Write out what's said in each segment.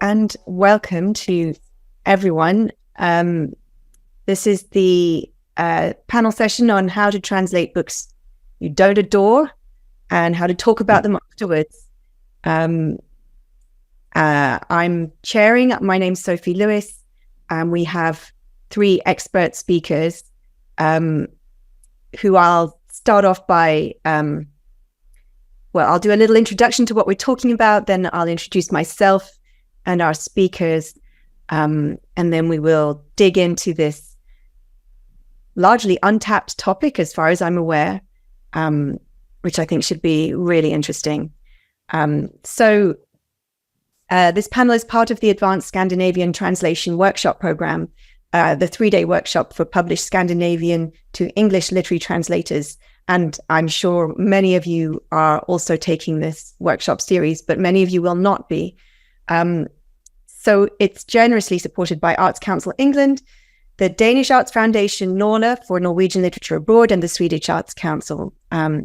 and welcome to everyone. This is the panel session on how to translate books you don't adore and how to talk about them afterwards. I'm chairing. My name's Sophie Lewis, and we have three expert speakers who I'll start off by, I'll do a little introduction to what we're talking about, then I'll introduce myself and our speakers, and then we will dig into this largely untapped topic as far as I'm aware, which I think should be really interesting. So this panel is part of the Advanced Scandinavian Translation Workshop Program, the 3-day workshop for published Scandinavian to English literary translators. And I'm sure many of you are also taking this workshop series, but many of you will not be. So it's generously supported by Arts Council England, the Danish Arts Foundation Norla for Norwegian Literature Abroad, and the Swedish Arts Council.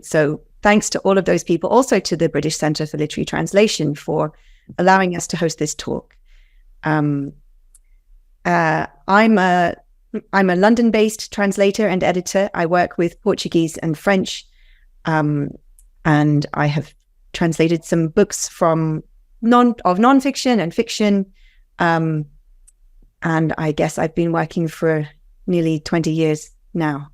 So thanks to all of those people, also to the British Centre for Literary Translation for allowing us to host this talk. I'm a London-based translator and editor. I work with Portuguese and French, and I have translated some books from non-fiction and fiction, and I guess I've been working for nearly 20 years now.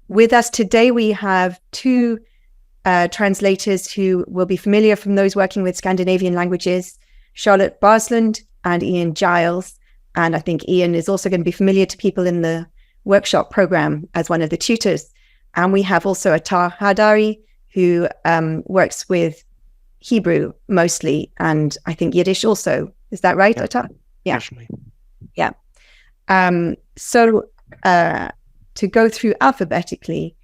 With us today, we have two translators who will be familiar from those working with Scandinavian languages, Charlotte Barslund and Ian Giles. And I think Ian is also going to be familiar to people in the workshop program as one of the tutors. And we have also Attar Hadari, who works with Hebrew mostly, and I think Yiddish also. Is that right, Attar? Yeah. Definitely. Yeah. So to go through alphabetically,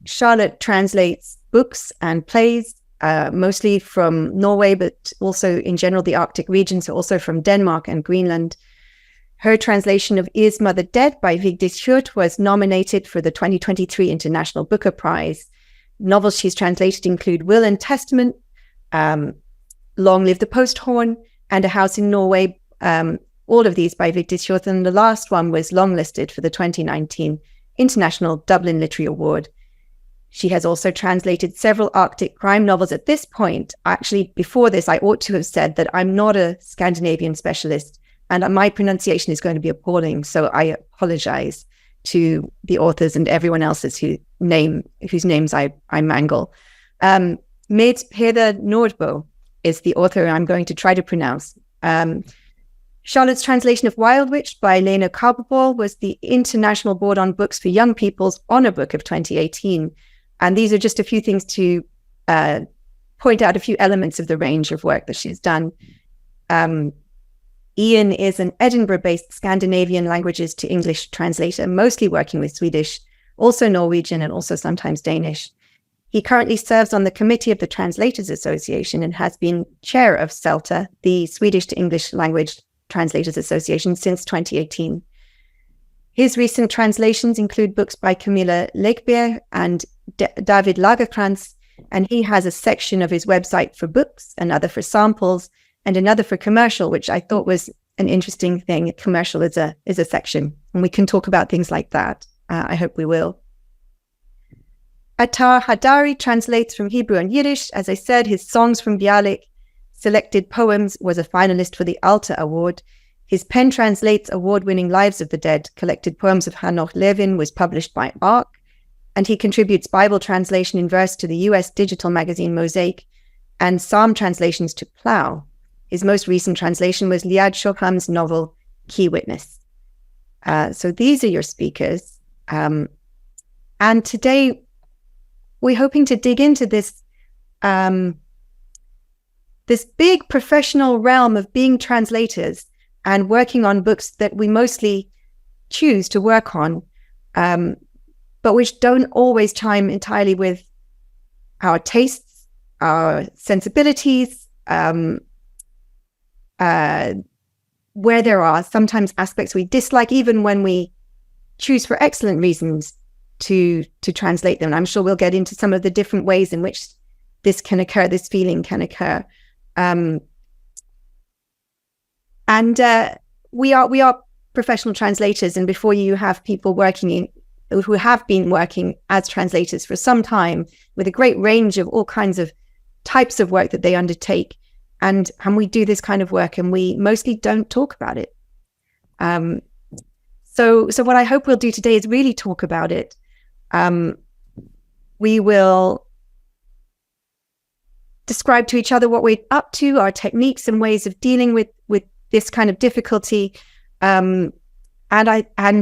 Charlotte translates books and plays, mostly from Norway, but also in general the Arctic region, so also from Denmark and Greenland. Her translation of Is Mother Dead by Vigdis Hjorth was nominated for the 2023 International Booker Prize. Novels she's translated include Will and Testament, Long Live the Post Horn, and A House in Norway, all of these by Vigdis Hjorth, and the last one was longlisted for the 2019 International Dublin Literary Award. She has also translated several Arctic crime novels. At this point, actually, before this, I ought to have said that I'm not a Scandinavian specialist, and my pronunciation is going to be appalling. So I apologize to the authors and everyone else's whose names I mangle. Mads Peder Nordbo is the author I'm going to try to pronounce. Charlotte's translation of Wildwitch by Lene Kaaberbøl was the International Board on Books for Young People's Honour Book of 2018. And these are just a few things to point out a few elements of the range of work that she's done. Ian is an Edinburgh-based Scandinavian languages to English translator, mostly working with Swedish, also Norwegian, and also sometimes Danish. He currently serves on the committee of the Translators Association and has been chair of SELTA, the Swedish to English Language Translators Association, since 2018. His recent translations include books by Camilla Lekberg and David Lagerkrantz, and he has a section of his website for books, another for samples, and another for commercial, which I thought was an interesting thing. Commercial is a section, and we can talk about things like that. I hope we will. Attar Hadari translates from Hebrew and Yiddish. As I said, his Songs from Bialik, Selected Poems, was a finalist for the Alta Award. His pen translates award-winning Lives of the Dead. Collected Poems of Hanoch Levin was published by ARC, and he contributes Bible translation in verse to the US digital magazine Mosaic and Psalm translations to Plough. His most recent translation was Liad Shoham's novel Key Witness. So these are your speakers. And today we're hoping to dig into this this big professional realm of being translators and working on books that we mostly choose to work on, but which don't always chime entirely with our tastes, our sensibilities, where there are sometimes aspects we dislike, even when we choose for excellent reasons to translate them. And I'm sure we'll get into some of the different ways in which this can occur, this feeling can occur. And we are professional translators, and before you have people who have been working as translators for some time with a great range of all kinds of types of work that they undertake. And we do this kind of work, and we mostly don't talk about it. So what I hope we'll do today is really talk about it. We will describe to each other what we're up to, our techniques and ways of dealing with this kind of difficulty. And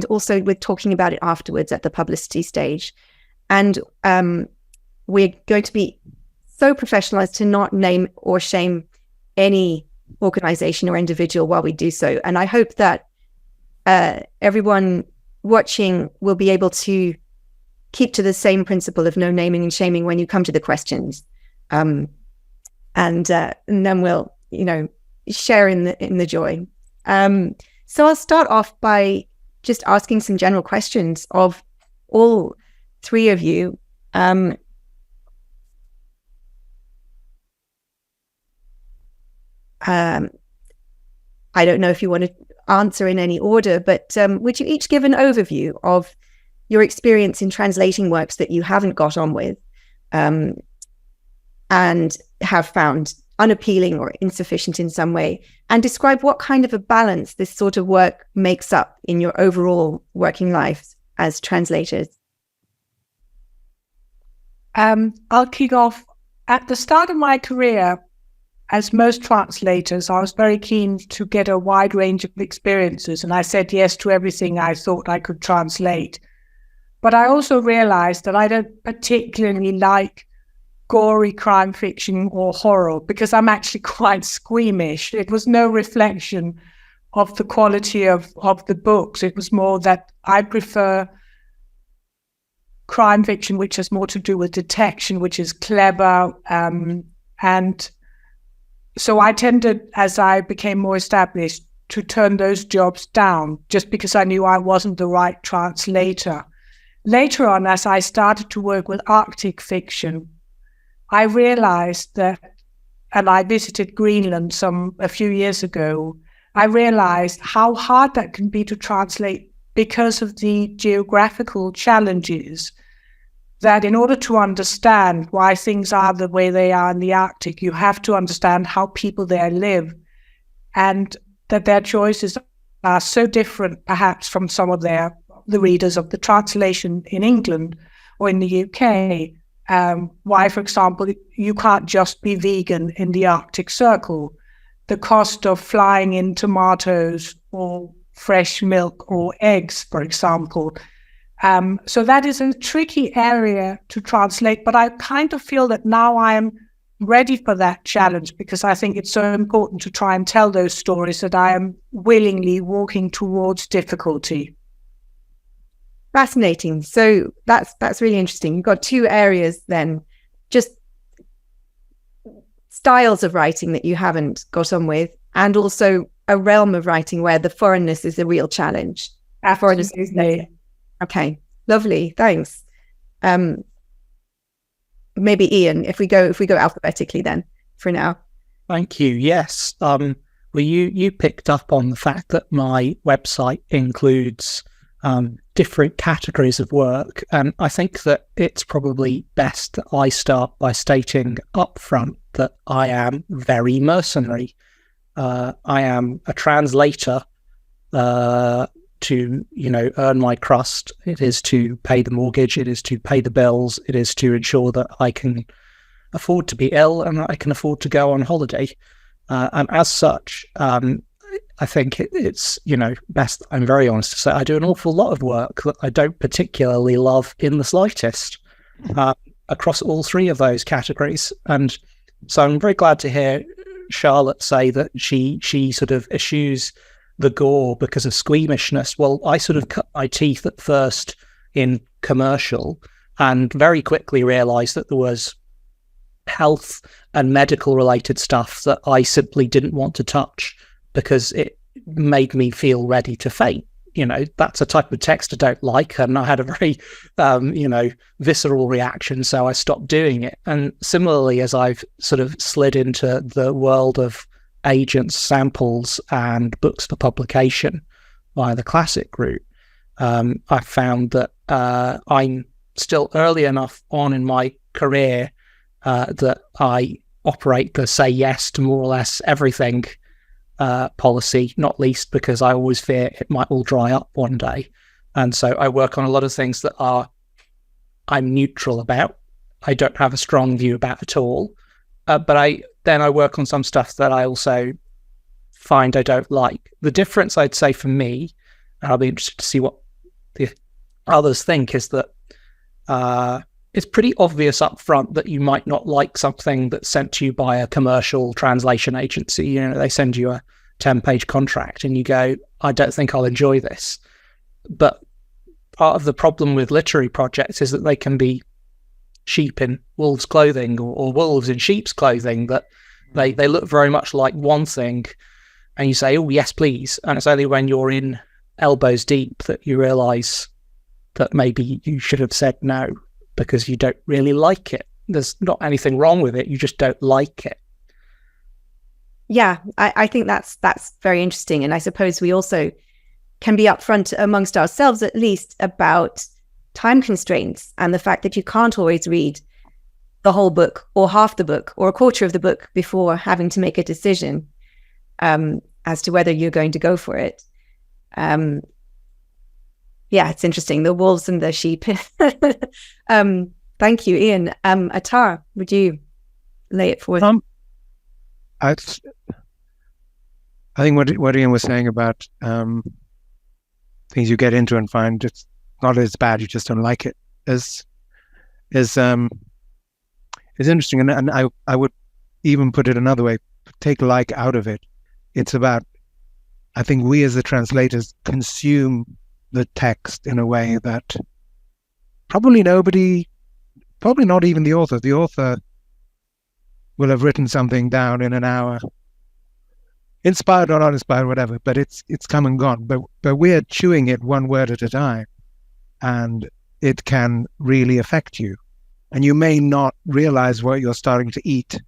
also with talking about it afterwards at the publicity stage. And we're going to be so professional as to not name or shame any organization or individual while we do so. And I hope that everyone watching will be able to keep to the same principle of no naming and shaming when you come to the questions. And then we'll, share in the joy. So I'll start off by just asking some general questions of all three of you. I don't know if you want to answer in any order, but would you each give an overview of your experience in translating works that you haven't got on with and have found unappealing or insufficient in some way, and describe what kind of a balance this sort of work makes up in your overall working lives as translators? I'll kick off. At the start of my career, as most translators, I was very keen to get a wide range of experiences, and I said yes to everything I thought I could translate. But I also realized that I don't particularly like gory crime fiction or horror, because I'm actually quite squeamish. It was no reflection of the quality of the books. It was more that I prefer crime fiction, which has more to do with detection, which is clever. And so I tended, as I became more established, to turn those jobs down just because I knew I wasn't the right translator. Later on, as I started to work with Arctic fiction, I realized that, and I visited Greenland a few years ago, I realized how hard that can be to translate because of the geographical challenges, that in order to understand why things are the way they are in the Arctic, you have to understand how people there live, and that their choices are so different perhaps from some of the readers of the translation in England or in the UK. Why, for example, you can't just be vegan in the Arctic Circle. The cost of flying in tomatoes or fresh milk or eggs, for example. So that is a tricky area to translate, but I kind of feel that now I am ready for that challenge, because I think it's so important to try and tell those stories that I am willingly walking towards difficulty. Fascinating. So that's really interesting. You've got two areas then, just styles of writing that you haven't got on with, and also a realm of writing where the foreignness is a real challenge. Absolutely. Okay, lovely. Thanks. Maybe Ian, if we go alphabetically then for now. Thank you. Yes. Well, you picked up on the fact that my website includes different categories of work, and I think that it's probably best that I start by stating upfront that I am very mercenary. I am a translator to earn my crust. It is to pay the mortgage, it is to pay the bills, it is to ensure that I can afford to be ill and that I can afford to go on holiday, and as such I think it's best, I'm very honest to say, I do an awful lot of work that I don't particularly love in the slightest, across all three of those categories. And so I'm very glad to hear Charlotte say that she sort of eschews the gore because of squeamishness. Well, I sort of cut my teeth at first in commercial and very quickly realized that there was health and medical related stuff that I simply didn't want to touch because it made me feel ready to faint. That's a type of text I don't like, and I had a very visceral reaction, so I stopped doing it. And similarly, as I've sort of slid into the world of agents, samples, and books for publication via the classic route, I found that I'm still early enough on in my career that I operate the say yes to more or less everything policy, not least because I always fear it might all dry up one day. And so I work on a lot of things that I'm neutral about. I don't have a strong view about at all. But I work on some stuff that I also find I don't like. The difference, I'd say, for me, and I'll be interested to see what the others think, is that it's pretty obvious up front that you might not like something that's sent to you by a commercial translation agency. You know, they send you a 10-page contract and you go, I don't think I'll enjoy this. But part of the problem with literary projects is that they can be sheep in wolves' clothing or wolves in sheep's clothing, that they look very much like one thing and you say, oh, yes, please. And it's only when you're in elbows deep that you realise that maybe you should have said no because you don't really like it. There's not anything wrong with it, you just don't like it. Yeah, I think that's very interesting. And I suppose we also can be upfront amongst ourselves, at least, about time constraints and the fact that you can't always read the whole book or half the book or a quarter of the book before having to make a decision as to whether you're going to go for it. Yeah, it's interesting, the wolves and the sheep. Thank you, Ian. Atar, would you lay it forth? I think what Ian was saying about things you get into and find it's not as bad, you just don't like it, is interesting. And I would even put it another way, take like out of it. It's about, I think we as the translators consume the text in a way that probably not even the author. The author will have written something down in an hour, inspired or not inspired, whatever, but it's come and gone. But we're chewing it one word at a time, and it can really affect you. And you may not realize what you're starting to eat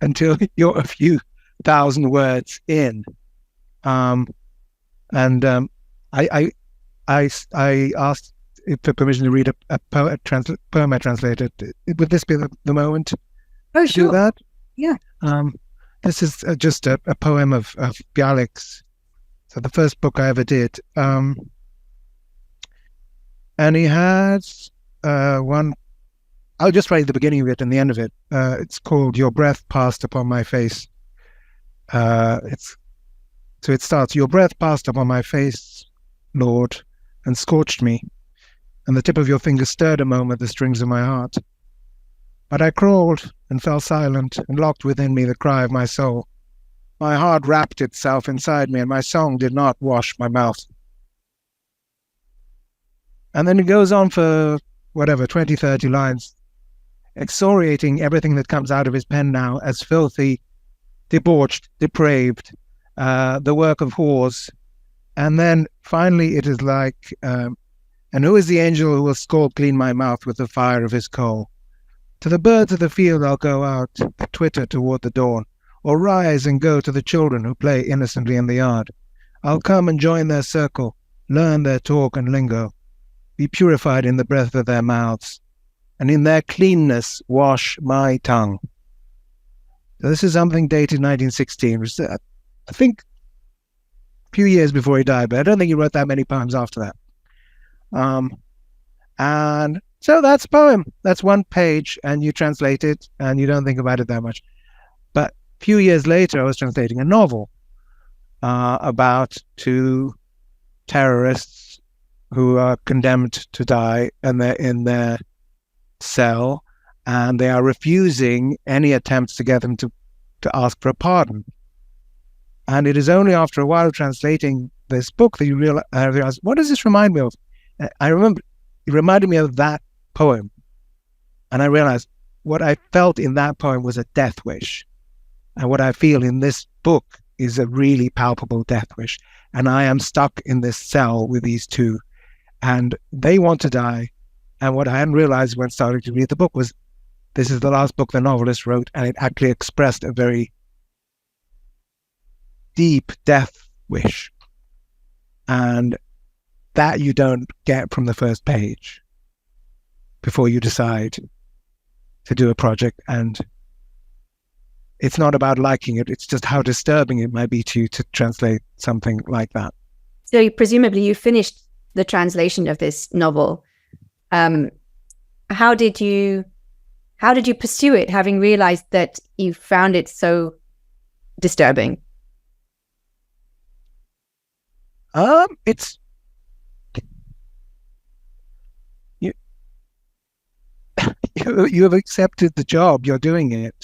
until you're a few thousand words in. I asked for permission to read a poem I translated. Would this be the moment to do that? Yeah. This is just a poem of Bjørlik's. So the first book I ever did. And he has one. I'll just write the beginning of it and the end of it. It's called "Your Breath Passed Upon My Face." So it starts, "Your breath passed upon my face, Lord, and scorched me, and the tip of your finger stirred a moment the strings of my heart. But I crawled and fell silent and locked within me the cry of my soul. My heart wrapped itself inside me, and my song did not wash my mouth." And then it goes on for, 20, 30 lines, excoriating everything that comes out of his pen now as filthy, debauched, depraved, the work of whores. And then finally it is like, "And who is the angel who will scald clean my mouth with the fire of his coal? To the birds of the field I'll go out, twitter toward the dawn, or rise and go to the children who play innocently in the yard. I'll come and join their circle, learn their talk and lingo, be purified in the breath of their mouths, and in their cleanness wash my tongue." So this is something dated 1916, which I think a few years before he died, but I don't think he wrote that many poems after that. And so that's a poem. That's one page, and you translate it, and you don't think about it that much. But a few years later, I was translating a novel about two terrorists who are condemned to die, and they're in their cell, and they are refusing any attempts to get them to ask for a pardon. And it is only after a while translating this book that you realize, what does this remind me of? I remember it reminded me of that poem. And I realized what I felt in that poem was a death wish. And what I feel in this book is a really palpable death wish. And I am stuck in this cell with these two, and they want to die. And what I hadn't realized when starting to read the book was this is the last book the novelist wrote, and it actually expressed a very deep death wish, and that you don't get from the first page before you decide to do a project. And it's not about liking it, it's just how disturbing it might be to you to translate something like that. So presumably you finished the translation of this novel. How did you pursue it, having realized that you found it so disturbing? It's you have accepted the job, you're doing it.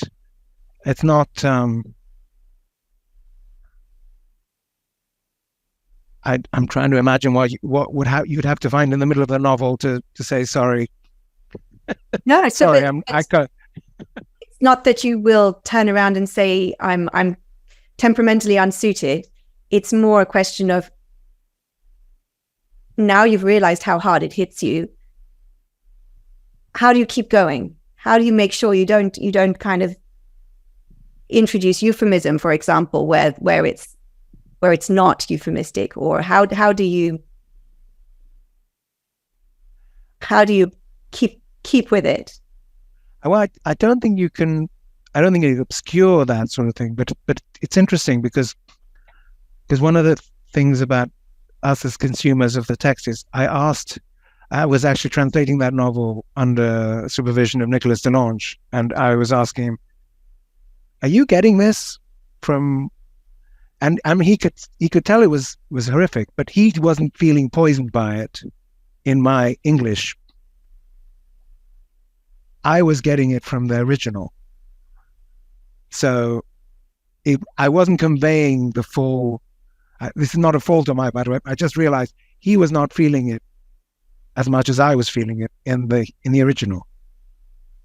It's not I'm trying to imagine what you'd have to find in the middle of the novel to say sorry. No, so sorry, it's not that you will turn around and say I'm temperamentally unsuited. It's more a question of, now you've realized how hard it hits you, how do you keep going? How do you make sure you don't kind of introduce euphemism, for example, where it's not euphemistic? Or how do you keep with it? Well, I don't think you can obscure that sort of thing, but it's interesting because one of the things about us as consumers of the text is, I was actually translating that novel under supervision of Nicolas Delange, and I was asking him, are you getting this from, and I mean, he could tell it was horrific, but he wasn't feeling poisoned by it in my English. I was getting it from the original. So I wasn't conveying the full, this is not a fault on my part, I just realized he was not feeling it as much as I was feeling it in the original.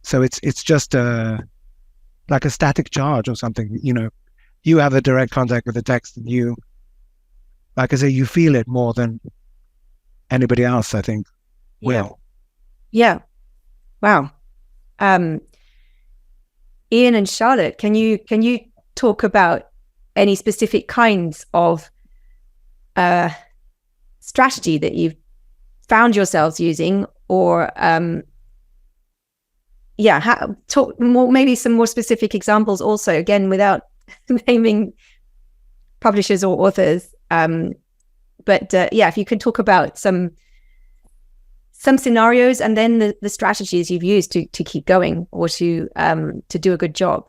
So it's just like a static charge or something. You know, you have the direct contact with the text, and you, like I say, you feel it more than anybody else, I think. Will. Yeah. Wow. Ian and Charlotte, can you talk about any specific kinds of strategy that you've found yourselves using, or talk more, maybe some more specific examples also, again, without naming publishers or authors, but if you could talk about some scenarios, and then the strategies you've used to keep going, or to do a good job.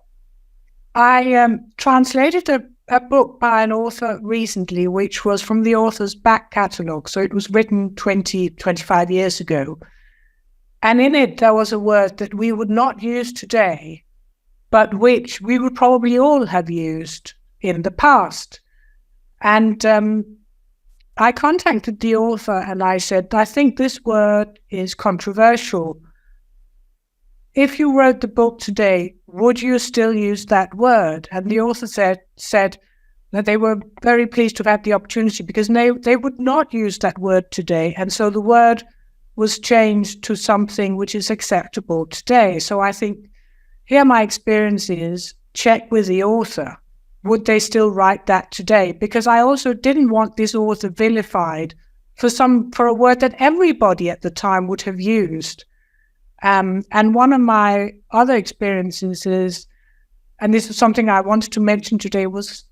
I translated a book by an author recently, which was from the author's back catalogue. So it was written 25 years ago. And in it, there was a word that we would not use today, but which we would probably all have used in the past. And I contacted the author and I said, I think this word is controversial. If you wrote the book today, would you still use that word? And the author said that they were very pleased to have had the opportunity, because they would not use that word today. And so the word was changed to something which is acceptable today. So I think here my experience is, check with the author. Would they still write that today? Because I also didn't want this author vilified for a word that everybody at the time would have used. And one of my other experiences is, and this is something I wanted to mention today, was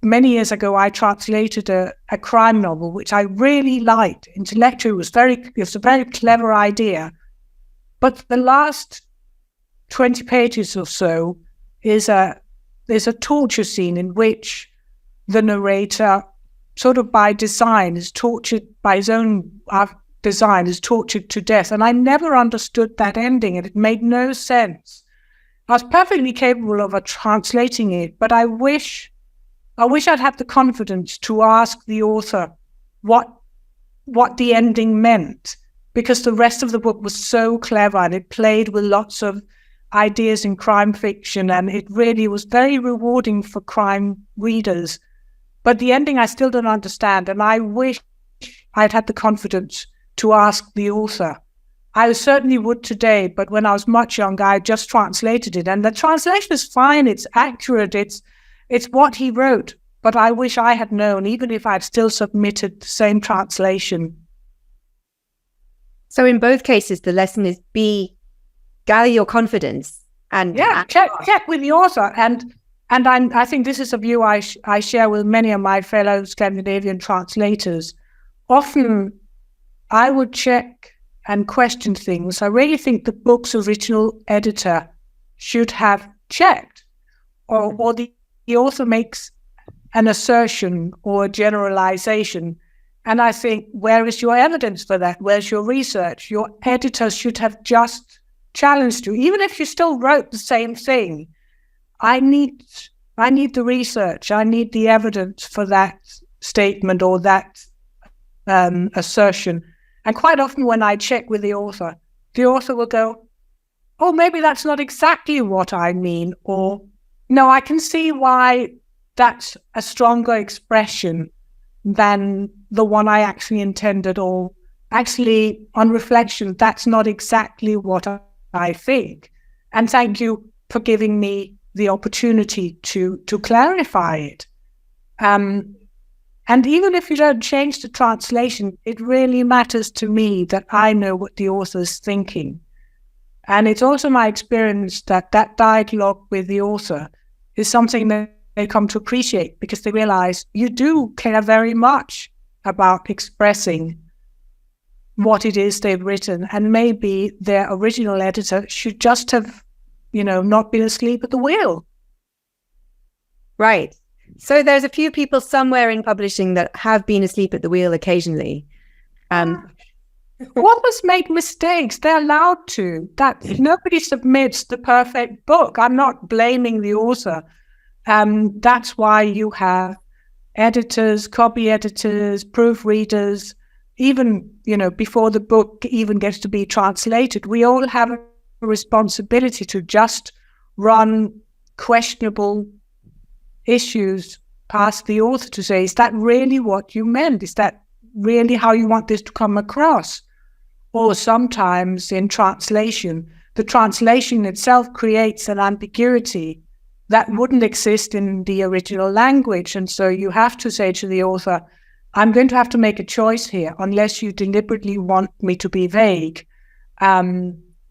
many years ago I translated a crime novel which I really liked. Intellectually, it was a very clever idea, but the last 20 pages or so is there's a torture scene in which the narrator, sort of by design, is tortured by his own design, is tortured to death. And I never understood that ending, and it made no sense. I was perfectly capable of translating it, but I wish I'd had the confidence to ask the author what the ending meant, because the rest of the book was so clever and it played with lots of ideas in crime fiction, and it really was very rewarding for crime readers. But the ending I still don't understand, and I wish I'd had the confidence to ask the author. I certainly would today, but when I was much younger, I just translated it, and the translation is fine, it's accurate, it's what he wrote. but I wish I had known, even if I'd still submitted the same translation. So in both cases, the lesson is gather your confidence and check with the author. And I think this is a view I share with many of my fellow Scandinavian translators. Often I would check and question things. I really think the book's original editor should have checked, or the author makes an assertion or a generalization. And I think, where is your evidence for that? Where's your research? Your editor should have just challenged you, even if you still wrote the same thing. I need the research. I need the evidence for that statement or that assertion. And quite often when I check with the author will go, oh, maybe that's not exactly what I mean. Or, no, I can see why that's a stronger expression than the one I actually intended. Or actually, on reflection, that's not exactly what I think. And thank you for giving me the opportunity to clarify it. And even if you don't change the translation, it really matters to me that I know what the author is thinking. And it's also my experience that dialogue with the author is something that they come to appreciate, because they realize you do care very much about expressing what it is they've written. And maybe their original editor should just have, not been asleep at the wheel. Right. So there's a few people somewhere in publishing that have been asleep at the wheel occasionally. Authors make mistakes. They're allowed to. That nobody submits the perfect book. I'm not blaming the author. That's why you have editors, copy editors, proofreaders. Even before the book even gets to be translated, we all have a responsibility to just run questionable issues past the author to say, is that really what you meant? Is that really how you want this to come across? Or sometimes in translation, the translation itself creates an ambiguity that wouldn't exist in the original language. And so you have to say to the author, I'm going to have to make a choice here, unless you deliberately want me to be vague.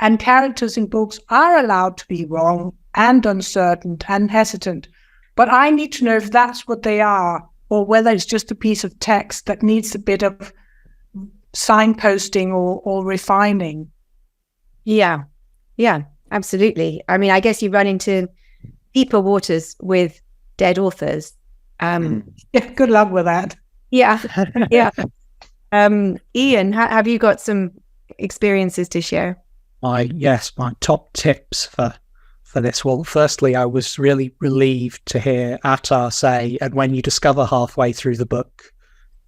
And characters in books are allowed to be wrong and uncertain and hesitant. But I need to know if that's what they are, or whether it's just a piece of text that needs a bit of signposting or refining. Yeah, absolutely. I mean, I guess you run into deeper waters with dead authors. Good luck with that. Yeah. Ian, have you got some experiences to share? My top tips for this. Well, firstly, I was really relieved to hear Attar say, and when you discover halfway through the book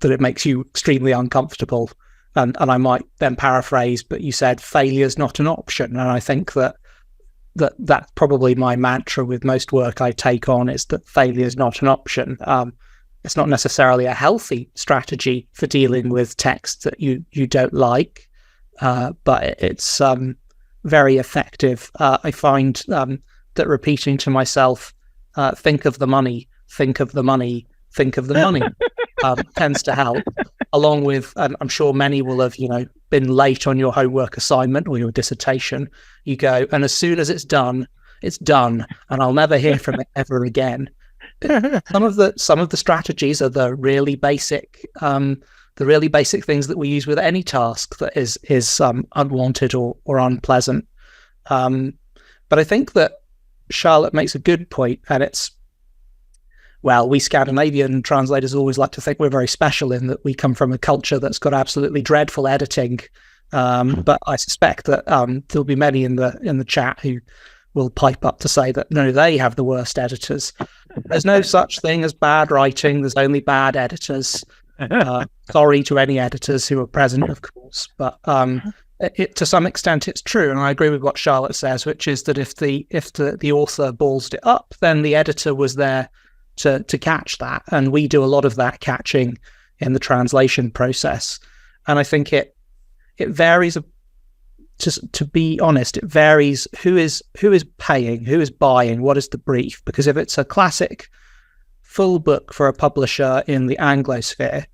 that it makes you extremely uncomfortable, and I might then paraphrase, but you said failure's not an option. And I think that's probably my mantra with most work I take on, is that failure is not an option. It's not necessarily a healthy strategy for dealing with text that you don't like, but it's very effective. I find that repeating to myself, think of the money, think of the money, think of the money, tends to help, along with, I'm sure many will have, been late on your homework assignment or your dissertation. You go, and as soon as it's done, and I'll never hear from it ever again. Some of the strategies are the really basic things that we use with any task that is unwanted or unpleasant. But I think that Charlotte makes a good point, and we Scandinavian translators always like to think we're very special in that we come from a culture that's got absolutely dreadful editing. But I suspect that there'll be many in the chat who will pipe up to say that no, they have the worst editors. There's no such thing as bad writing. There's only bad editors. Sorry to any editors who are present, of course, but to some extent it's true, and I agree with what Charlotte says, which is that if the author ballsed it up, then the editor was there to catch that, and we do a lot of that catching in the translation process. And I think it varies. To be honest, it varies who is paying, who is buying, what is the brief. Because if it's a classic full book for a publisher in the Anglosphere,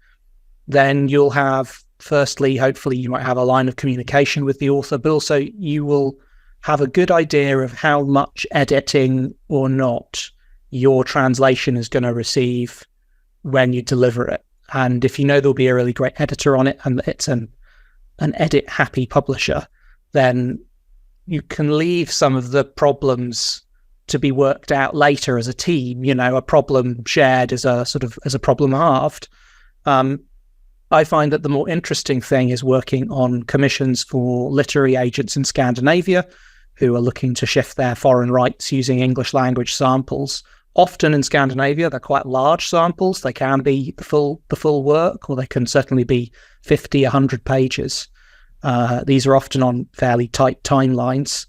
then you'll have, firstly, hopefully you might have a line of communication with the author, but also you will have a good idea of how much editing or not your translation is going to receive when you deliver it. And if you know there'll be a really great editor on it and it's an edit-happy publisher, then you can leave some of the problems to be worked out later as a team. A problem shared is a problem halved. I find that the more interesting thing is working on commissions for literary agents in Scandinavia who are looking to shift their foreign rights using English language samples. Often in Scandinavia, they're quite large samples. They can be the full work, or they can certainly be 50, 100 pages. These are often on fairly tight timelines.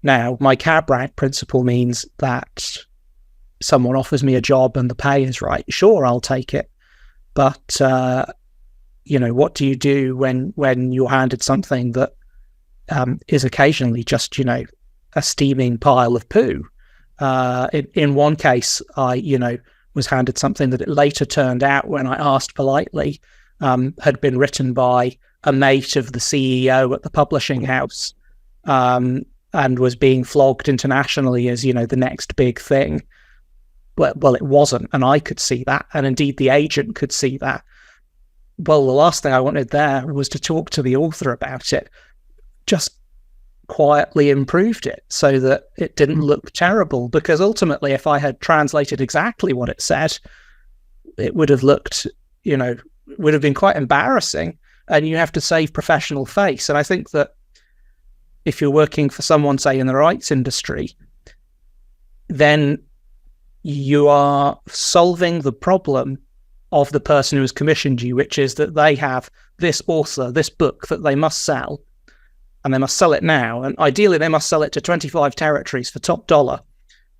Now, my cab rank principle means that someone offers me a job and the pay is right. Sure, I'll take it. But, what do you do when you're handed something that is occasionally just, a steaming pile of poo? In one case, I, was handed something that it later turned out, when I asked politely, had been written by a mate of the CEO at the publishing house, and was being flogged internationally as, the next big thing. Well, it wasn't, and I could see that, and indeed the agent could see that. Well, the last thing I wanted there was to talk to the author about it. Just quietly improved it so that it didn't look terrible, because ultimately if I had translated exactly what it said, it would have looked, would have been quite embarrassing, and you have to save professional face. And I think that if you're working for someone, say, in the rights industry, then you are solving the problem of the person who has commissioned you, which is that they have this author, this book that they must sell, and they must sell it now. And ideally, they must sell it to 25 territories for top dollar.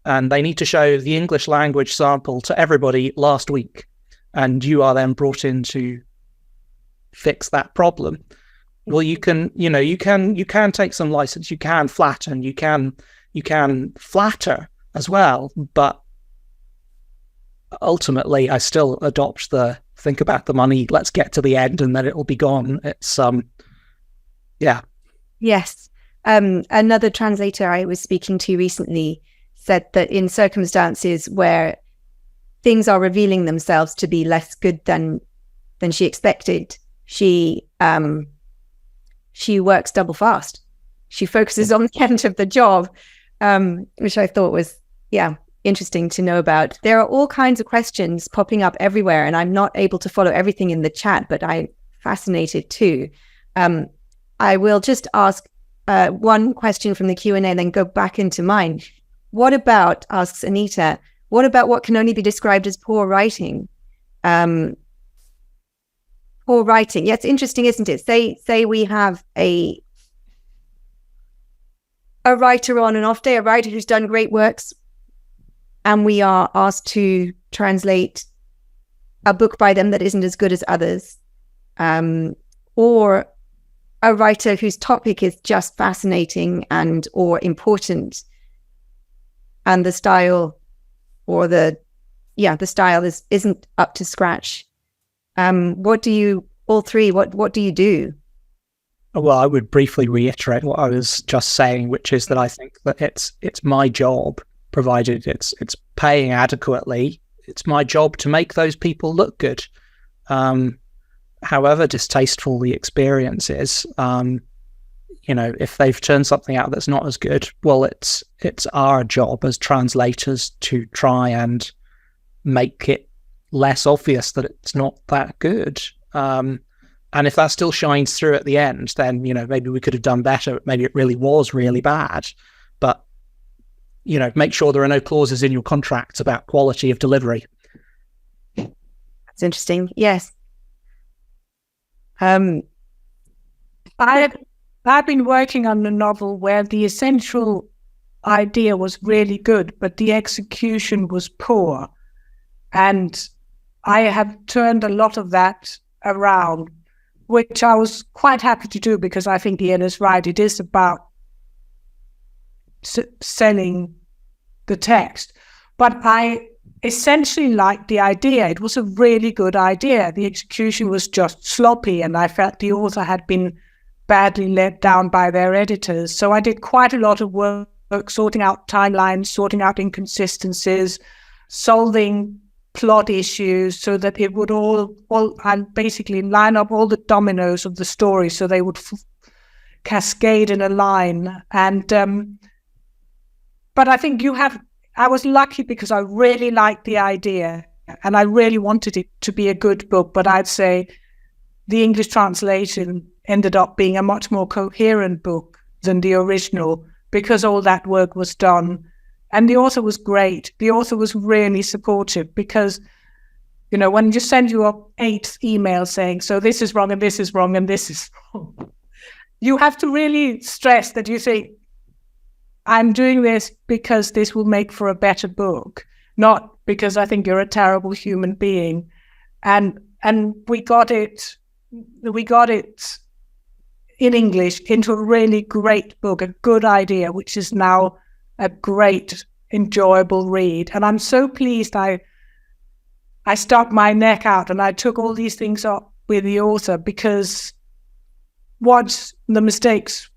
And they need to show the English language sample to everybody last week. And you are then brought in to fix that problem. Well, you can take some license, you can flatten, you can flatter as well. But ultimately, I still adopt the think about the money, let's get to the end and then it'll be gone. It's, yeah. Yes. Another translator I was speaking to recently said that in circumstances where things are revealing themselves to be less good than she expected, she works double fast. She focuses on the end of the job, which I thought was, interesting to know about. There are all kinds of questions popping up everywhere, and I'm not able to follow everything in the chat, but I'm fascinated too. I will just ask one question from the Q&A and then go back into mine. What about, asks Anita, what about what can only be described as poor writing? Poor writing. Yeah, it's interesting, isn't it? Say we have a writer on an off day, a writer who's done great works, and we are asked to translate a book by them that isn't as good as others, or a writer whose topic is just fascinating and or important, and the style or the style isn't up to scratch. What do you do? Well, I would briefly reiterate what I was just saying, which is that I think that it's my job, provided it's paying adequately, it's my job to make those people look good. However distasteful the experience is, if they've turned something out that's not as good, well, it's our job as translators to try and make it less obvious that it's not that good. And if that still shines through at the end, then, maybe we could have done better. Maybe it really was really bad. But, make sure there are no clauses in your contracts about quality of delivery. That's interesting. Yes. I've been working on a novel where the essential idea was really good, but the execution was poor. And I have turned a lot of that around, which I was quite happy to do, because I think Ian is right. It is about selling the text. But I essentially liked the idea. It was a really good idea. The execution was just sloppy, and I felt the author had been badly let down by their editors. So I did quite a lot of work sorting out timelines, sorting out inconsistencies, solving plot issues so that it would all and basically line up all the dominoes of the story so they would cascade in a line. And but I think I was lucky because I really liked the idea and I really wanted it to be a good book, but I'd say the English translation ended up being a much more coherent book than the original because all that work was done. And the author was great. The author was really supportive because, you know, when you send your 8th email saying, so this is wrong and this is wrong and this is wrong, you have to really stress that you say, I'm doing this because this will make for a better book, not because I think you're a terrible human being. And we got it in English into a really great book, a good idea, which is now a great, enjoyable read. And I'm so pleased I stuck my neck out and I took all these things up with the author, because once the mistakes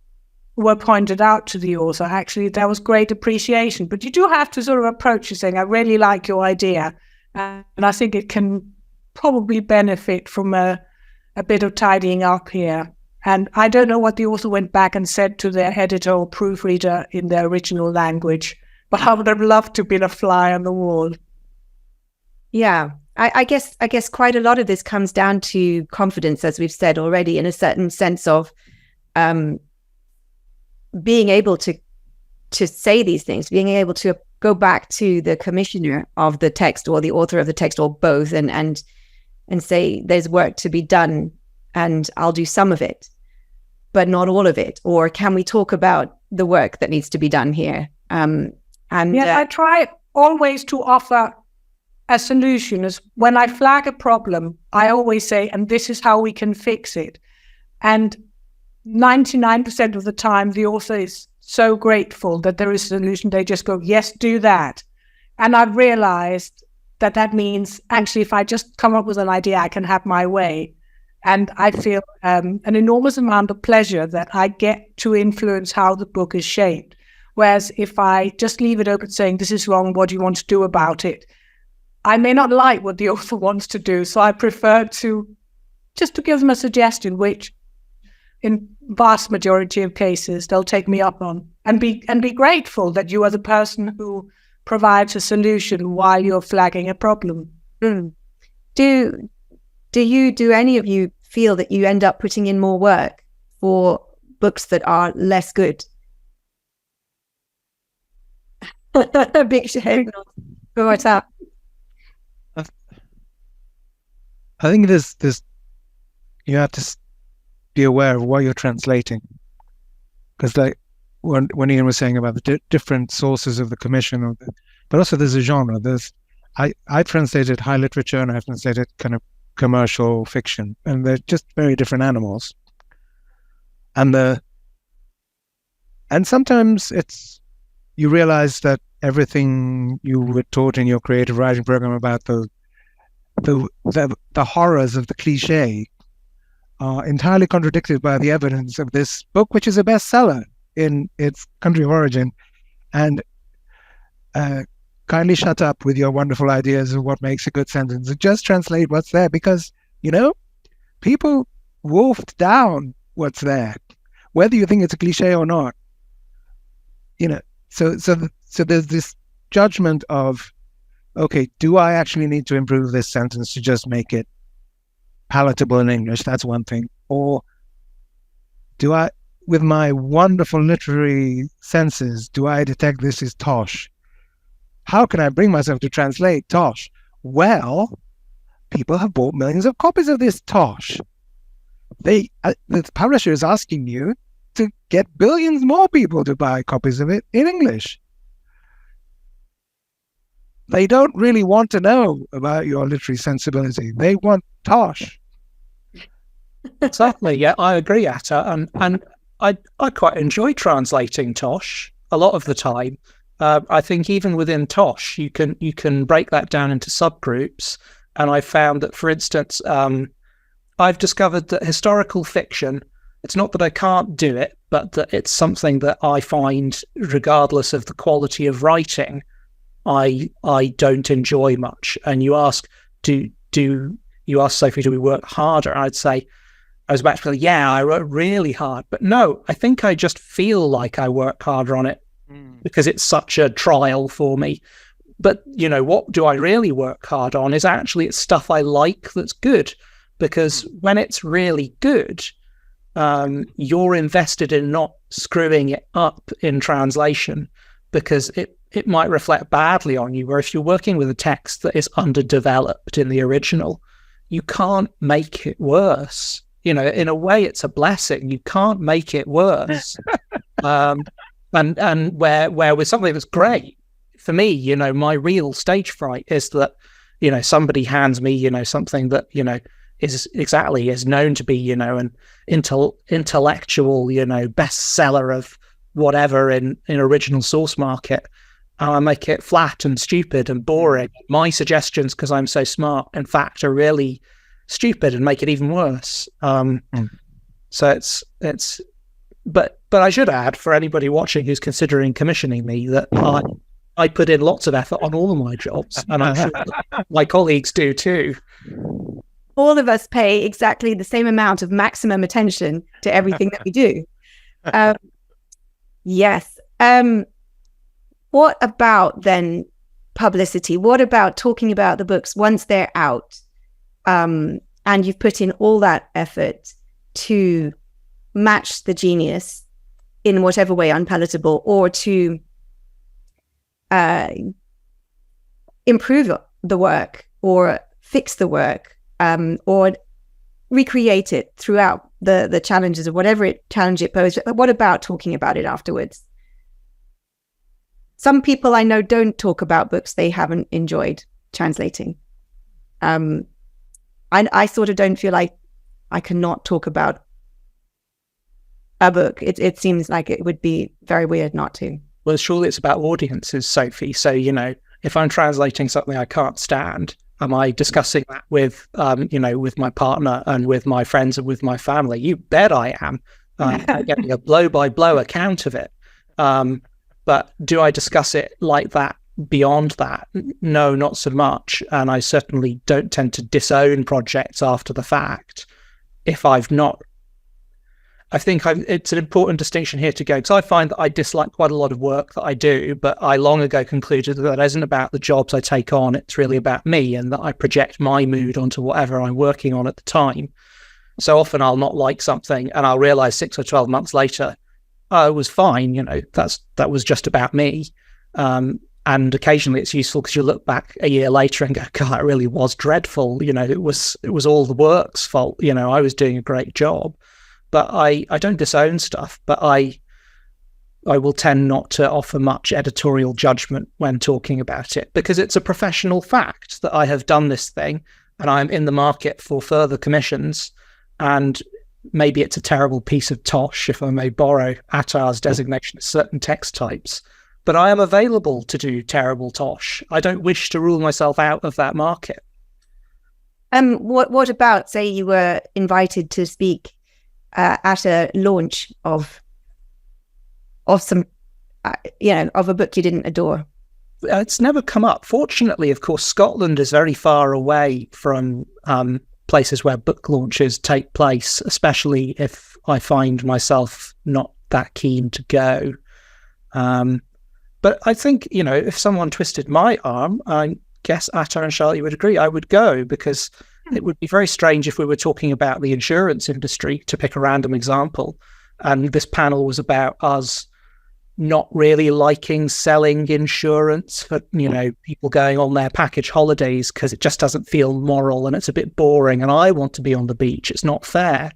were pointed out to the author, actually there was great appreciation. But you do have to sort of approach it saying, I really like your idea, and I think it can probably benefit from a bit of tidying up here. And I don't know what the author went back and said to their editor or proofreader in their original language, but I would have loved to have been a fly on the wall. Yeah, I guess quite a lot of this comes down to confidence, as we've said already, in a certain sense of being able to say these things, being able to go back to the commissioner of the text or the author of the text or both and say there's work to be done and I'll do some of it, but not all of it. Or can we talk about the work that needs to be done here? I try always to offer a solution. As when I flag a problem, I always say, and this is how we can fix it. And 99% of the time, the author is so grateful that there is a solution. They just go, yes, do that. And I've realized that means actually, if I just come up with an idea, I can have my way. And I feel an enormous amount of pleasure that I get to influence how the book is shaped. Whereas if I just leave it open saying, this is wrong, what do you want to do about it? I may not like what the author wants to do. So I prefer to give them a suggestion, which in vast majority of cases, they'll take me up on and be grateful that you are the person who provides a solution while you're flagging a problem. Do any of you feel that you end up putting in more work for books that are less good? Big shame. What's up? I think this you have to be aware of what you're translating, because like when Ian was saying about the different sources of the commission, but also there's a genre. I translated high literature and I've translated kind of commercial fiction, and they're just very different animals. And sometimes you realize that everything you were taught in your creative writing program about the horrors of the cliche are entirely contradicted by the evidence of this book, which is a bestseller in its country of origin. And kindly shut up with your wonderful ideas of what makes a good sentence and just translate what's there, because, you know, people wolfed down what's there, whether you think it's a cliche or not. You know, so there's this judgment of, okay, do I actually need to improve this sentence to just make it palatable in English? That's one thing. Or do I, with my wonderful literary senses, do I detect this is tosh? How can I bring myself to translate tosh? Well, people have bought millions of copies of this tosh. The publisher is asking you to get billions more people to buy copies of it in English. They don't really want to know about your literary sensibility. They want tosh. Exactly. Yeah, I agree, Atta. And I quite enjoy translating tosh a lot of the time. I think even within Tosh, you can break that down into subgroups. And I found that, for instance, I've discovered that historical fiction, it's not that I can't do it, but that it's something that I find, regardless of the quality of writing, I don't enjoy much. And you ask, you ask Sophie, do we work harder? I'd say, I was about to say, yeah, I wrote really hard. But no, I think I just feel like I work harder on it because it's such a trial for me. But, what do I really work hard on is actually it's stuff I like that's good. Because when it's really good, you're invested in not screwing it up in translation because it might reflect badly on you. Where if you're working with a text that is underdeveloped in the original, you can't make it worse. In a way, it's a blessing. You can't make it worse. And where with something that's great, for me, my real stage fright is that, somebody hands me, something that, is known to be, an intellectual, bestseller of whatever in original source market. I make it flat and stupid and boring. My suggestions, because I'm so smart, in fact, are really stupid and make it even worse. So it's but I should add, for anybody watching who's considering commissioning me, that I put in lots of effort on all of my jobs, and I'm sure that my colleagues do too. All of us pay exactly the same amount of maximum attention to everything that we do. Yes. What about then publicity? What about talking about the books once they're out? And you've put in all that effort to match the genius in whatever way unpalatable, or to improve the work or fix the work, or recreate it throughout the challenges of whatever challenge it posed. But what about talking about it afterwards? Some people I know don't talk about books they haven't enjoyed translating. I sort of don't feel like I cannot talk about a book. It seems like it would be very weird not to. Well, surely it's about audiences, Sophie. So, if I'm translating something I can't stand, am I discussing that with, with my partner and with my friends and with my family? You bet I am. Getting a blow-by-blow account of it. But do I discuss it like that beyond that? No, not so much. And I certainly don't tend to disown projects after the fact if I've not. I think it's an important distinction here to go, because I find that I dislike quite a lot of work that I do, but I long ago concluded that it isn't about the jobs I take on, it's really about me, and that I project my mood onto whatever I'm working on at the time. So often I'll not like something and I'll realize 6 or 12 months later, oh, it was fine, that was just about me. And occasionally it's useful because you look back a year later and go, God, it really was dreadful. It was all the work's fault. I was doing a great job. But I don't disown stuff, but I will tend not to offer much editorial judgment when talking about it, because it's a professional fact that I have done this thing and I'm in the market for further commissions. And maybe it's a terrible piece of tosh, if I may borrow Attar's designation of certain text types, but I am available to do terrible tosh. I don't wish to rule myself out of that market. What about, say, you were invited to speak at a launch of some, of a book you didn't adore? It's never come up. Fortunately, of course, Scotland is very far away from places where book launches take place, especially if I find myself not that keen to go. But I think, if someone twisted my arm, I guess Attar and Charlotte, you would agree, I would go, because it would be very strange if we were talking about the insurance industry, to pick a random example, and this panel was about us not really liking selling insurance for, people going on their package holidays because it just doesn't feel moral and it's a bit boring and I want to be on the beach. It's not fair.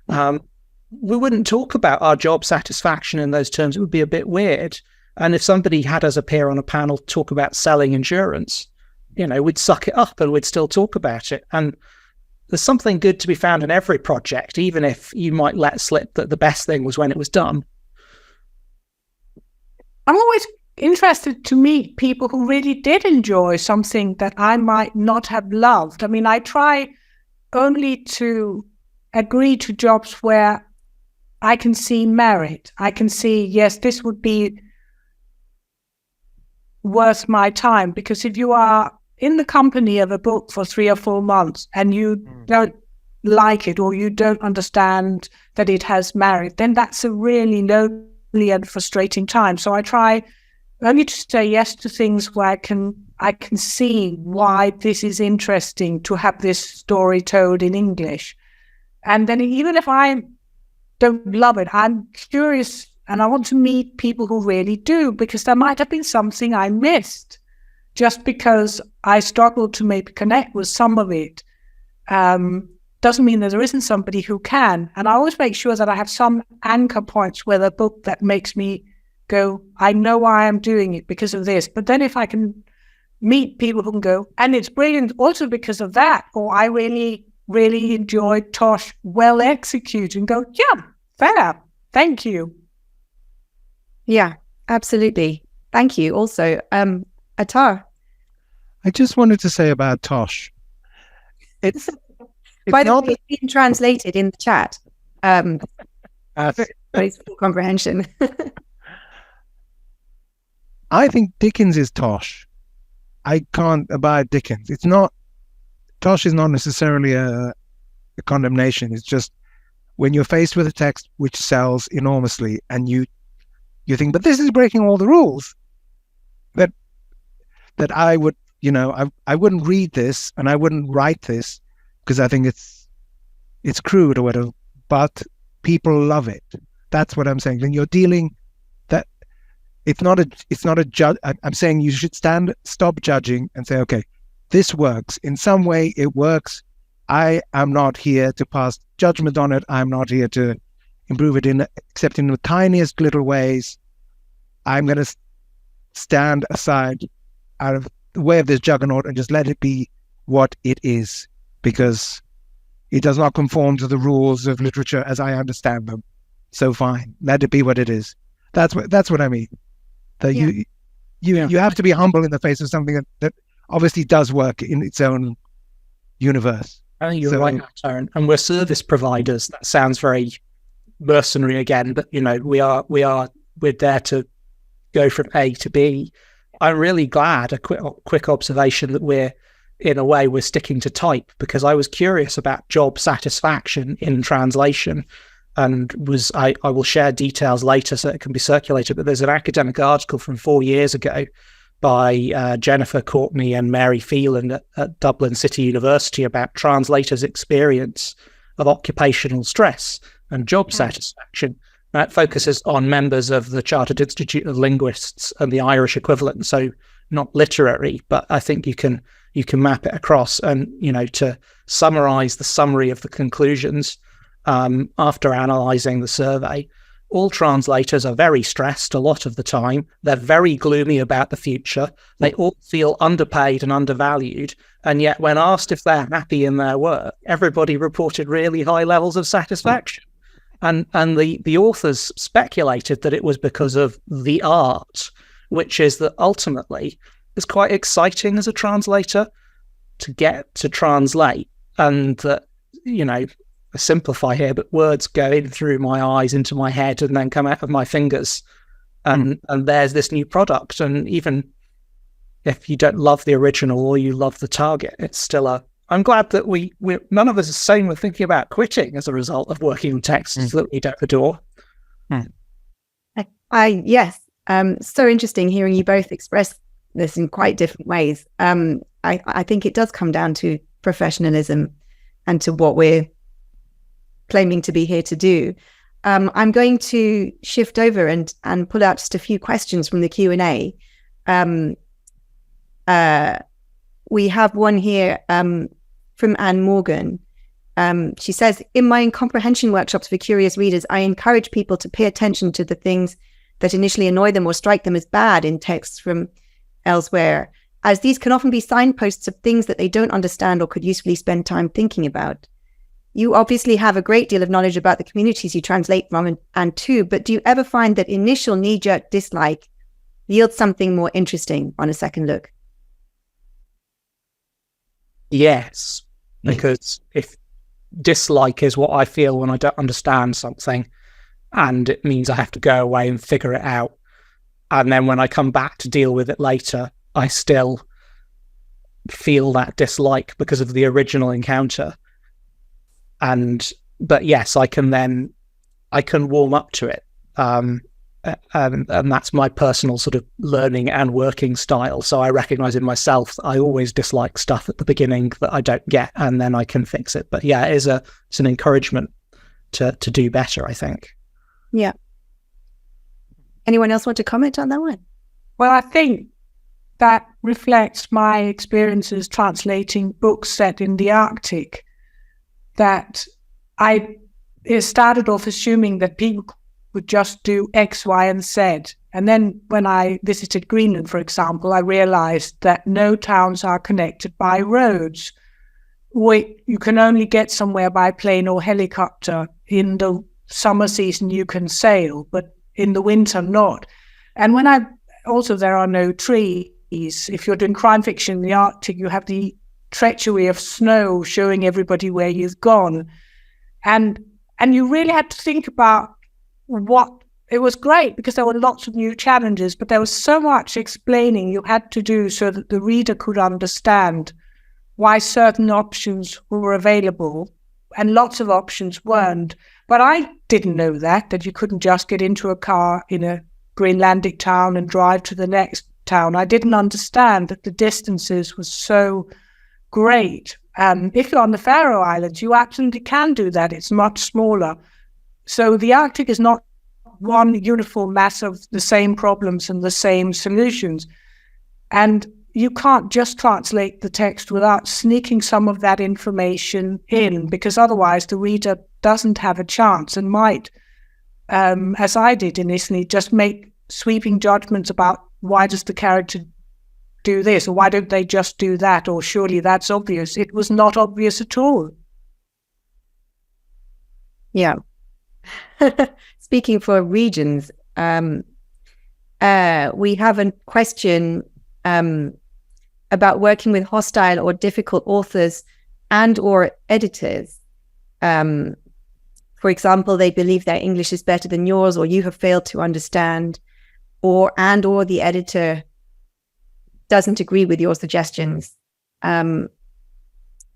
We wouldn't talk about our job satisfaction in those terms. It would be a bit weird. And if somebody had us appear on a panel to talk about selling insurance, we'd suck it up and we'd still talk about it. And there's something good to be found in every project, even if you might let slip that the best thing was when it was done. I'm always interested to meet people who really did enjoy something that I might not have loved. I mean, I try only to agree to jobs where I can see merit. I can see, yes, this would be worth my time. Because if you are in the company of a book for 3 or 4 months and you don't like it, or you don't understand that it has merit, then that's a really lonely and frustrating time. So I try only to say yes to things where I can see why this is interesting to have this story told in English. And then even if I don't love it, I'm curious and I want to meet people who really do, because there might have been something I missed just because I struggled to maybe connect with some of it. Doesn't mean that there isn't somebody who can. And I always make sure that I have some anchor points with a book that makes me go, I know why I'm doing it because of this. But then if I can meet people who can go, and it's brilliant also because of that, or I really, really enjoyed Tosh, well executed, and go, yeah, fair, thank you. Yeah, absolutely. Thank you. Also, Atar. I just wanted to say about Tosh. It's By the not way, it's been translated in the chat. For full comprehension. I think Dickens is Tosh. I can't abide Dickens. It's not, Tosh is not necessarily a condemnation. It's just when you're faced with a text which sells enormously and you think, but this is breaking all the rules, that I would, I wouldn't read this and I wouldn't write this because I think it's crude or whatever, but people love it. That's what I'm saying. Then you're dealing that it's not a judge. I'm saying you should stop judging and say, okay, this works. In some way it works. I am not here to pass judgment on it. I'm not here to improve it except in the tiniest little ways. I'm going to stand aside out of the way of this juggernaut and just let it be what it is, because it does not conform to the rules of literature as I understand them. So fine, let it be what it is. That's what I mean. That you have to be humble in the face of something that obviously does work in its own universe. I think you're right, Aaron. And we're service providers. That sounds very mercenary again, but we're there to go from A to B. I'm really glad, a quick observation, that we're sticking to type, because I was curious about job satisfaction in translation, and I will share details later so it can be circulated, but there's an academic article from 4 years ago by Jennifer Courtney and Mary Phelan at Dublin City University about translators' experience of occupational stress and job satisfaction. That focuses on members of the Chartered Institute of Linguists and the Irish equivalent, so not literary, but I think you can map it across. And, to summarize the summary of the conclusions after analyzing the survey, all translators are very stressed a lot of the time. They're very gloomy about the future. They all feel underpaid and undervalued. And yet when asked if they're happy in their work, everybody reported really high levels of satisfaction. And the authors speculated that it was because of the art, which is that ultimately it's quite exciting as a translator to get to translate, and that, I simplify here, but words go in through my eyes into my head and then come out of my fingers, and there's this new product. And even if you don't love the original or you love the target, it's still I'm glad that we none of us are saying we're thinking about quitting as a result of working on texts that we don't adore. Yes. So interesting hearing you both express this in quite different ways. I think it does come down to professionalism and to what we're claiming to be here to do. I'm going to shift over and pull out just a few questions from the Q&A. We have one here from Anne Morgan. She says, in my incomprehension workshops for curious readers, I encourage people to pay attention to the things that initially annoy them or strike them as bad in texts from elsewhere, as these can often be signposts of things that they don't understand or could usefully spend time thinking about. You obviously have a great deal of knowledge about the communities you translate from and to, but do you ever find that initial knee-jerk dislike yield something more interesting on a second look? Yes, because if dislike is what I feel when I don't understand something, and it means I have to go away and figure it out, and then when I come back to deal with it later, I still feel that dislike because of the original encounter. But yes, I can warm up to it. And that's my personal sort of learning and working style. So I recognize in myself that I always dislike stuff at the beginning that I don't get, and then I can fix it. But yeah, it's an encouragement to do better, I think. Yeah. Anyone else want to comment on that one? Well, I think that reflects my experiences translating books set in the Arctic, that I started off assuming that people would just do X, Y, and Z. And then when I visited Greenland, for example, I realized that no towns are connected by roads. You can only get somewhere by plane or helicopter. In the summer season, you can sail, but in the winter, not. And there are no trees. If you're doing crime fiction in the Arctic, you have the treachery of snow showing everybody where you've gone. And you really had to think about it was great because there were lots of new challenges, but there was so much explaining you had to do so that the reader could understand why certain options were available and lots of options weren't. But I didn't know that you couldn't just get into a car in a Greenlandic town and drive to the next town. I didn't understand that the distances were so great. If you're on the Faroe Islands, you absolutely can do that. It's much smaller. So the Arctic is not one uniform mass of the same problems and the same solutions. And you can't just translate the text without sneaking some of that information in, because otherwise the reader doesn't have a chance and might, as I did initially, just make sweeping judgments about why does the character do this, or why don't they just do that, or surely that's obvious. It was not obvious at all. Yeah. Speaking for regions, we have a question about working with hostile or difficult authors and or editors. For example, they believe their English is better than yours, or you have failed to understand, or the editor doesn't agree with your suggestions. And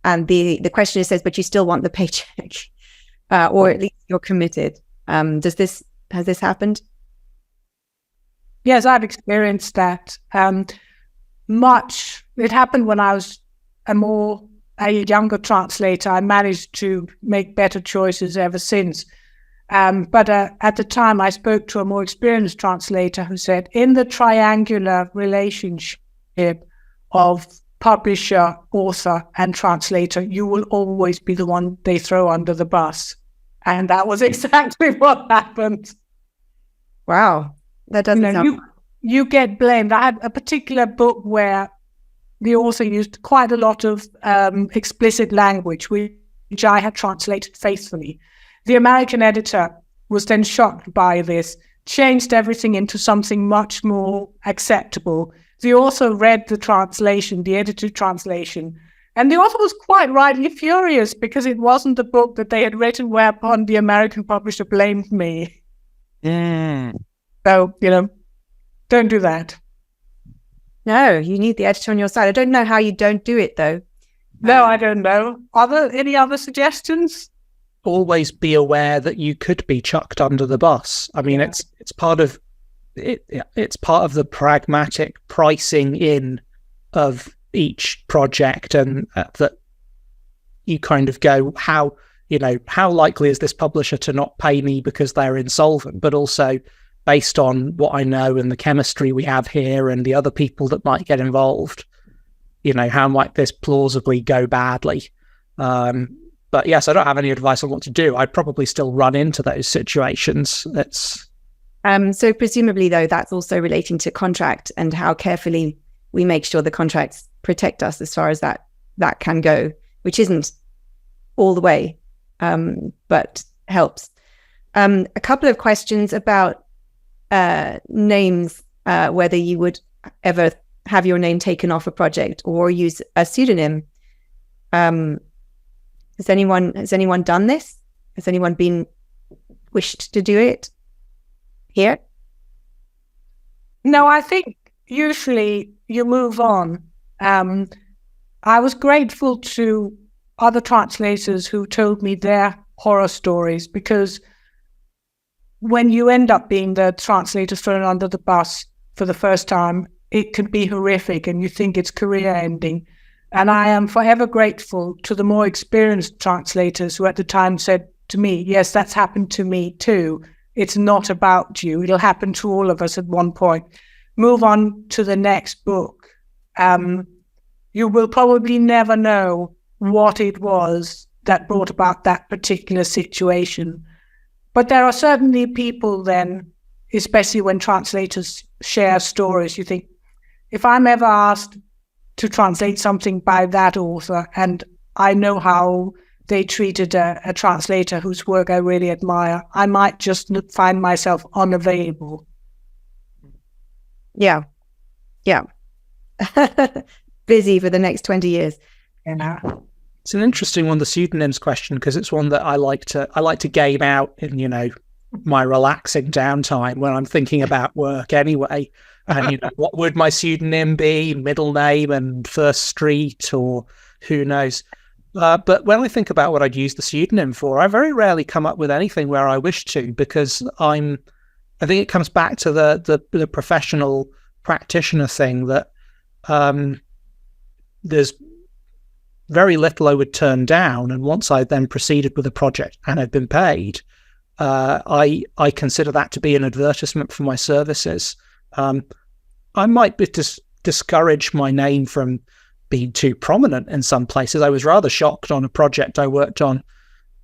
the questioner says, but you still want the paycheck, or at least you're committed. Has this happened? Yes, I've experienced that. It happened when I was a younger translator. I managed to make better choices ever since. But at the time, I spoke to a more experienced translator who said, in the triangular relationship of publisher, author, and translator, you will always be the one they throw under the bus. And that was exactly what happened. Wow. That doesn't sound... You get blamed. I had a particular book where the author used quite a lot of explicit language, which I had translated faithfully. The American editor was then shocked by this, changed everything into something much more acceptable. The author read the translation, the edited translation, and the author was quite rightly furious because it wasn't the book that they had written, whereupon the American publisher blamed me. So, don't do that. No, you need the editor on your side. I don't know how you don't do it, though. No, I don't know. Any other suggestions? Always be aware that you could be chucked under the bus. I mean, it's part of it. It's part of the pragmatic pricing in of each project, and that you kind of go, how likely is this publisher to not pay me because they're insolvent, but also based on what I know and the chemistry we have here and the other people that might get involved, how might this plausibly go badly? But yes, I don't have any advice on what to do. I'd probably still run into those situations. So presumably, though, that's also relating to contract and how carefully we make sure the contracts protect us as far as that can go, which isn't all the way, but helps. A couple of questions about names whether you would ever have your name taken off a project or use a pseudonym. Has anyone done this? Has anyone been wished to do it here? No, I think usually you move on. I was grateful to other translators who told me their horror stories, because when you end up being the translator thrown under the bus for the first time, it can be horrific and you think it's career ending. And I am forever grateful to the more experienced translators who at the time said to me, yes, that's happened to me too. It's not about you. It'll happen to all of us at one point. Move on to the next book. You will probably never know what it was that brought about that particular situation. But there are certainly people then, especially when translators share stories, you think, if I'm ever asked to translate something by that author, and I know how they treated a translator whose work I really admire, I might just find myself unavailable. Yeah. Busy for the next 20 years. It's an interesting one, the pseudonyms question, because it's one that I like to game out in, my relaxing downtime when I'm thinking about work anyway. And what would my pseudonym be? Middle name and first street, or who knows? But when I think about what I'd use the pseudonym for, I very rarely come up with anything where I wish to, because I think it comes back to the professional practitioner thing that there's very little I would turn down, and once I then proceeded with a project and had been paid, I consider that to be an advertisement for my services. I might be discourage my name from being too prominent in some places. I was rather shocked on a project I worked on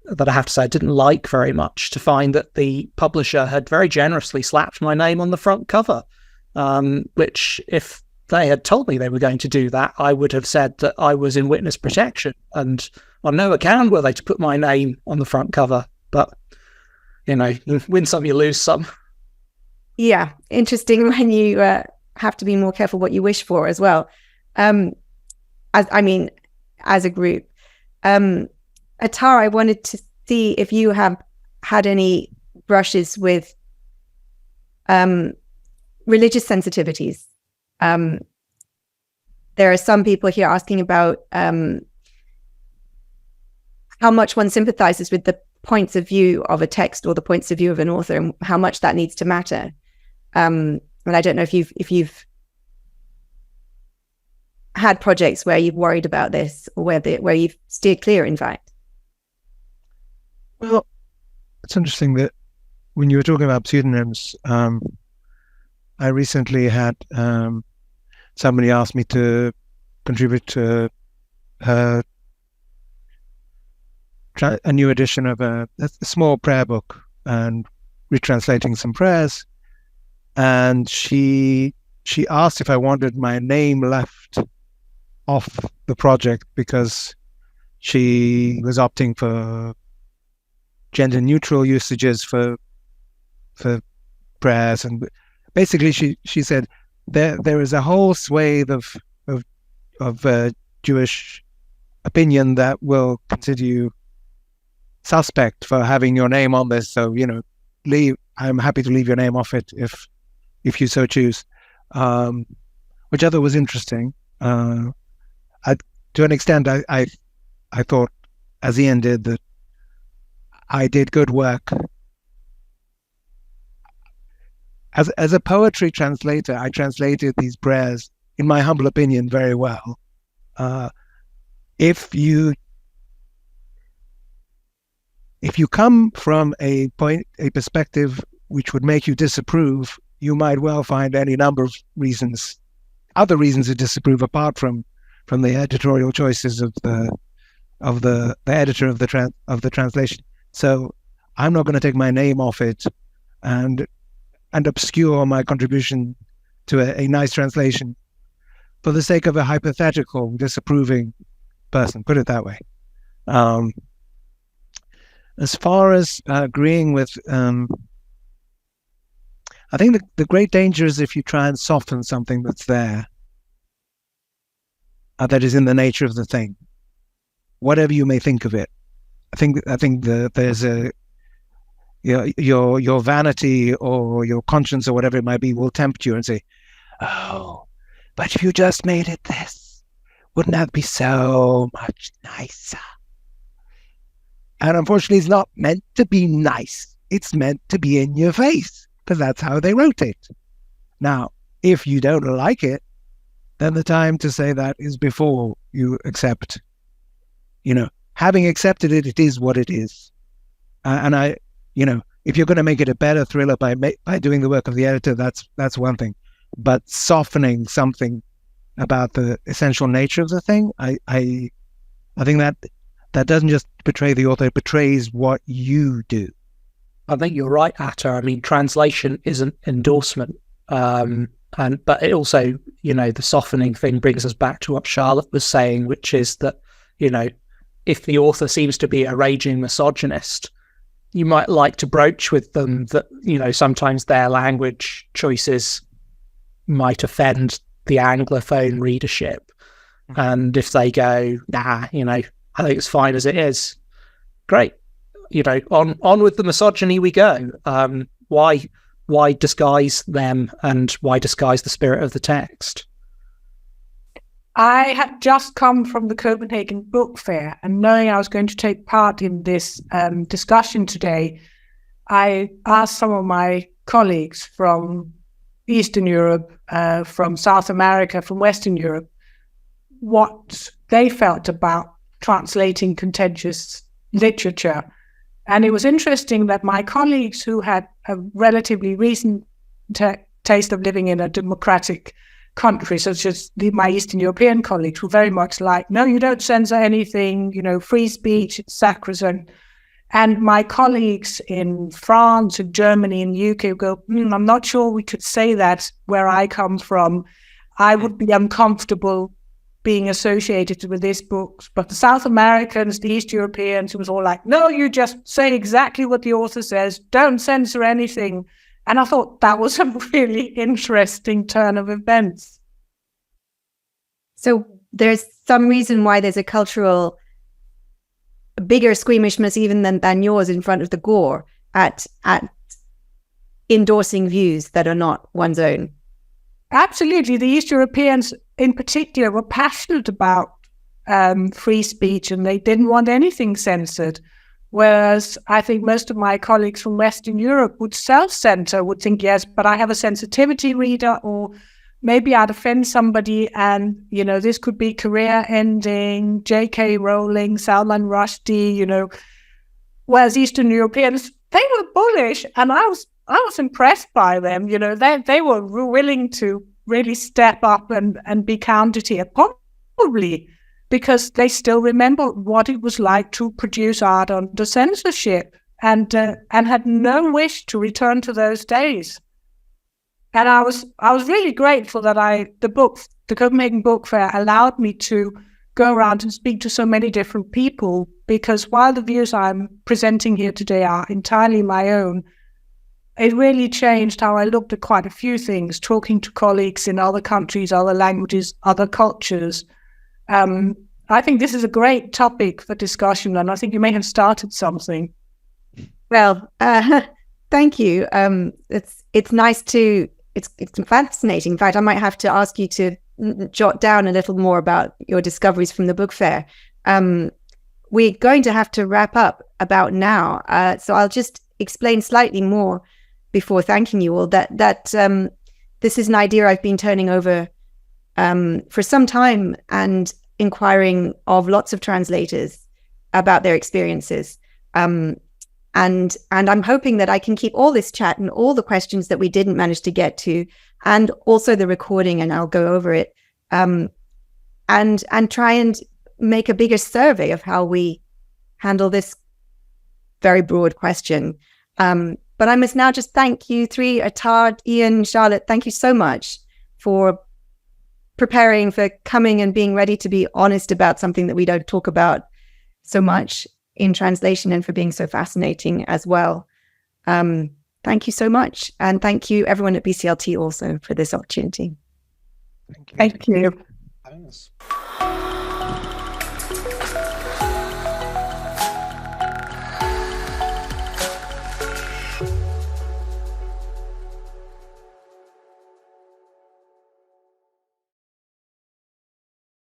that I have to say I didn't like very much, to find that the publisher had very generously slapped my name on the front cover, which if they had told me they were going to do that, I would have said that I was in witness protection, and on no account were they to put my name on the front cover. But, you win some, you lose some. Yeah, interesting when you have to be more careful what you wish for as well. As a group. Atara, I wanted to see if you have had any brushes with religious sensitivities. There are some people here asking about how much one sympathizes with the points of view of a text or the points of view of an author, and how much that needs to matter. And I don't know if you've had projects where you've worried about this, or where you've steered clear, in fact. Well, it's interesting that when you were talking about pseudonyms, I recently had somebody asked me to contribute to a new edition of a small prayer book and retranslating some prayers. And she asked if I wanted my name left off the project because she was opting for gender neutral usages for prayers. And basically she said there is a whole swathe of Jewish opinion that will consider you suspect for having your name on this. So, I'm happy to leave your name off it if you so choose, which I thought was interesting. To an extent, I thought, as Ian did, that I did good work. As a poetry translator, I translated these prayers, in my humble opinion, very well. If you come from a perspective which would make you disapprove, you might well find any number of other reasons to disapprove apart from the editorial choices of the editor of the translation. So I'm not going to take my name off it and obscure my contribution to a nice translation for the sake of a hypothetical disapproving person. Put it that way. As far as agreeing with, I think the great danger is if you try and soften something that's there, that is in the nature of the thing, whatever you may think of it. I think there's a your vanity or your conscience or whatever it might be will tempt you and say, oh, but if you just made it this, wouldn't that be so much nicer? And unfortunately, it's not meant to be nice. It's meant to be in your face, because that's how they wrote it. Now, if you don't like it, then the time to say that is before you accept. Having accepted it, it is what it is. If you're going to make it a better thriller by doing the work of the editor, that's one thing. But softening something about the essential nature of the thing, I think that doesn't just betray the author, it betrays what you do. I think you're right, Atta. I mean, translation is an endorsement. But it also, the softening thing brings us back to what Charlotte was saying, which is that, if the author seems to be a raging misogynist, you might like to broach with them that, sometimes their language choices might offend the Anglophone readership. And if they go, nah, I think it's fine as it is, great. On with the misogyny we go. Why disguise them, and why disguise the spirit of the text? I had just come from the Copenhagen Book Fair, and knowing I was going to take part in this discussion today, I asked some of my colleagues from Eastern Europe, from South America, from Western Europe, what they felt about translating contentious literature. And it was interesting that my colleagues who had a relatively recent taste of living in a democratic country, such as my Eastern European colleagues, were very much like, no, you don't censor anything, free speech, it's sacrosanct. And my colleagues in France and Germany and the UK go, I'm not sure we could say that where I come from. I would be uncomfortable being associated with these books. But the South Americans, the East Europeans, it was all like, no, you just say exactly what the author says, don't censor anything. And I thought that was a really interesting turn of events. So there's some reason why there's a bigger squeamishness even than yours in front of the gore at endorsing views that are not one's own. Absolutely. The East Europeans in particular were passionate about free speech, and they didn't want anything censored. Whereas I think most of my colleagues from Western Europe would self-censor, would think, yes, but I have a sensitivity reader, or maybe I'd offend somebody and, this could be career ending, J.K. Rowling, Salman Rushdie, whereas Eastern Europeans, they were bullish, and I was impressed by them. They were willing to really step up and be counted here, probably because they still remember what it was like to produce art under censorship, and had no wish to return to those days. And I was really grateful that the Copenhagen Book Fair allowed me to go around and speak to so many different people, because while the views I'm presenting here today are entirely my own, it really changed how I looked at quite a few things, talking to colleagues in other countries, other languages, other cultures. I think this is a great topic for discussion, and I think you may have started something. Well, thank you. It's nice it's fascinating. In fact, I might have to ask you to jot down a little more about your discoveries from the book fair. We're going to have to wrap up about now, so I'll just explain slightly more before thanking you all that this is an idea I've been turning over for some time and inquiring of lots of translators about their experiences. And I'm hoping that I can keep all this chat and all the questions that we didn't manage to get to, and also the recording, and I'll go over it, and try and make a bigger survey of how we handle this very broad question. But I must now just thank you three, Atard, Ian, Charlotte. Thank you so much for preparing, for coming and being ready to be honest about something that we don't talk about so much in translation, and for being so fascinating as well. Thank you so much. And thank you everyone at BCLT also for this opportunity. Thank you. Thank you. Thanks.